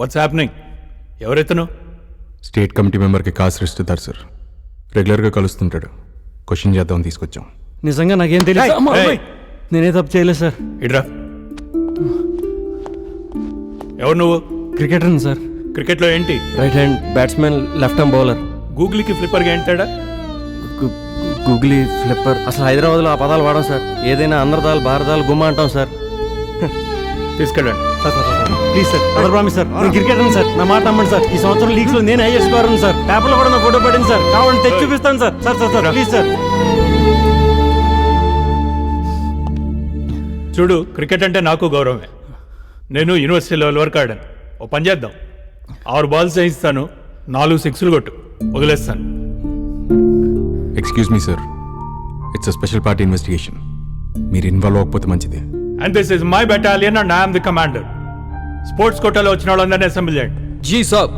Watts happening? ఎవరెత్తను? State committee మెంబర్కి కాసు ఇస్తున్నారు సార్. రెగ్యులర్గా కలుస్తుంటాడు. క్వశ్చన్ చేద్దామని తీసుకొచ్చాం. నిజంగా నాకేం తెలియదు. నేనే తప్పు చేయలేదు సార్. ఇడ్రా. ఎవరు నువ్వు? క్రికెటర్ని సార్. క్రికెట్లో ఏంటి? Right hand batsman, left hand bowler. గూగుల్కి ఫ్లిప్పర్గా ఏంటాడా? గూగ్లీ, ఫ్లిప్పర్, అసలు హైదరాబాద్లో ఆ పదాలు వాడాం సార్. ఏదైనా అందరదాలు భారతాలు గుమ్మ అంటాం సార్. తీసుకెళ్ళండి. Sir please sir, other promise sir. నేను క్రికెటర్ని సార్, నా మాట నమ్మండి సార్. ఈ సంవత్సరం లీగ్స్ లో నేను హైయెస్ట్ స్కోర్ సార్. పేపర్లో కూడా నా ఫోటో పడింది సార్. కావాలంటే తెచ్చి చూపిస్తాను sir. Sir sir sir please sir. చూడు, క్రికెట్ అంటే నాకు గౌరవమే. నేను యూనివర్సిటీ లెవెల్ వరకు ఆడాను. ఓ పని చేద్దాం, 6 బాల్స్ వేయిస్తాను, 4 సిక్స్లు కొట్టు, వదిలేస్తాను. Excuse me sir, it's a special party investigation. మీరు ఇన్వాల్వ్ అవ్వకపోతే మంచిది. And this is my battalion and I'm the commander. Sports కోటాలో వచ్చిన వాళ్ళందరినీ అసెంబ్లీ చేయండి. జీ సాబ్.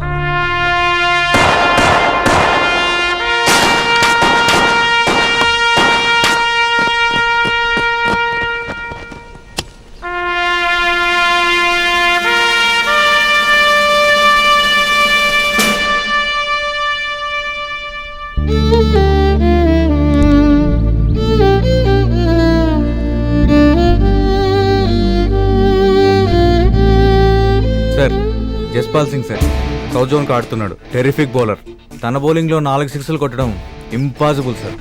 Sir, Jaspal Singh sir south జోన్కి ఆడుతున్నాడు. Terrific bowler. తన బౌలింగ్లో 4 సిక్స్లు కొట్టడం impossible sir.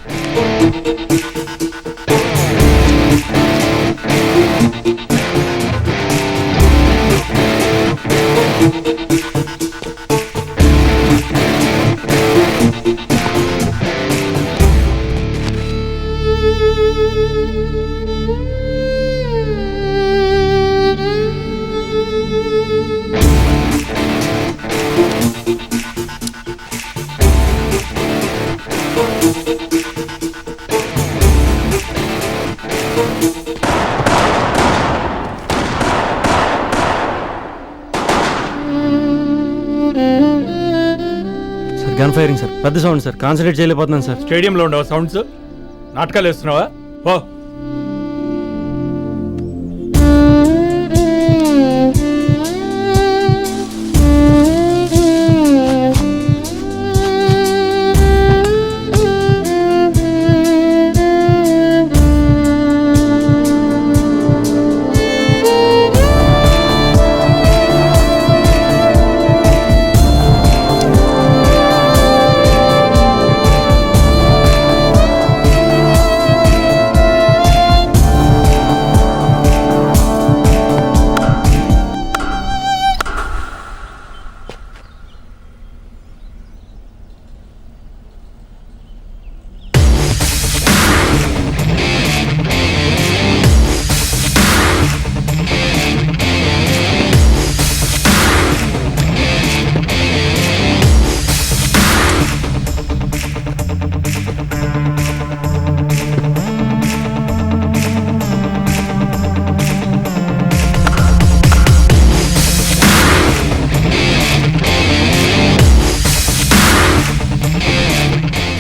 Sir gun firing sir, పెద్ద సౌండ్ సార్. కాన్సన్ట్రేట్ చేయలేకపోతున్నాను సార్. స్టేడియంలో ఉండవు సౌండ్స్. నాటకాలు వేస్తున్నావా? Oh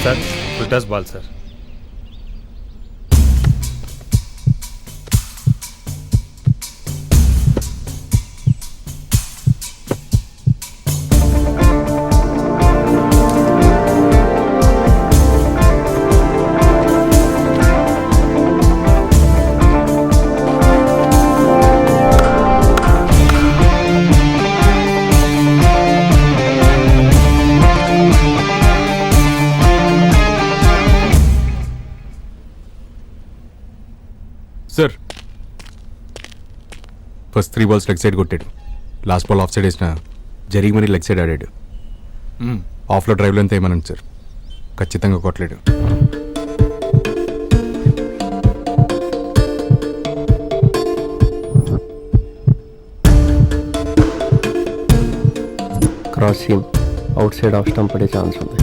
sir, full toss ball sir. Sir, first 3 balls leg side కొట్టాడు. లాస్ట్ బాల్ ఆఫ్ సైడ్ వేసిన జరిగి మరీ లెగ్ సైడ్ ఆడాడు. ఆఫ్లో డ్రైవ్లో ఎంత ఏమనండి సార్, ఖచ్చితంగా కొట్టలేడు. Cross seam, outside off stump పడే ఛాన్స్ ఉంది.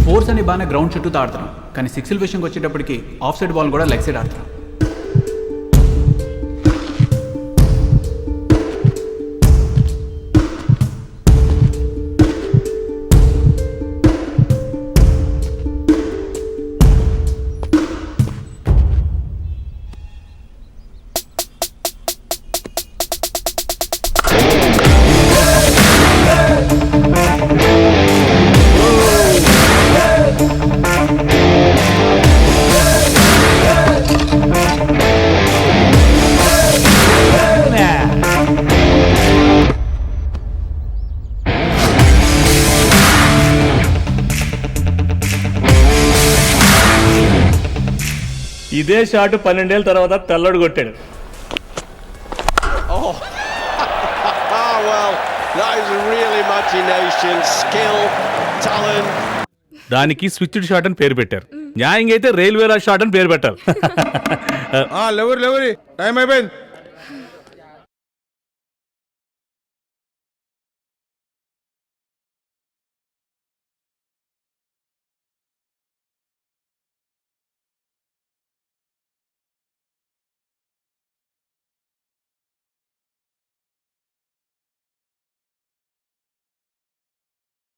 ఫోర్స్ అని బాగానే గ్రౌండ్ చుట్టూ ఆడుతున్నాం, కానీ సిక్స్ల విషయంకి వచ్చేటప్పటికి ఆఫ్ సైడ్ బాల్ కూడా లెగ్ సైడ్ ఆడుతున్నాం. ఇదే షాట్ 12 ఏళ్ళ తర్వాత తెల్లడు కొట్టాడు. Oh, well, that is real imagination, skill, talent. దానికి స్విచ్డ్ షాట్ అని పేరు పెట్టారు. న్యాయంగా అయితే రైల్వే షాట్ అని పేరు పెట్టాలి. లేవరి టైం అయిపోయింది.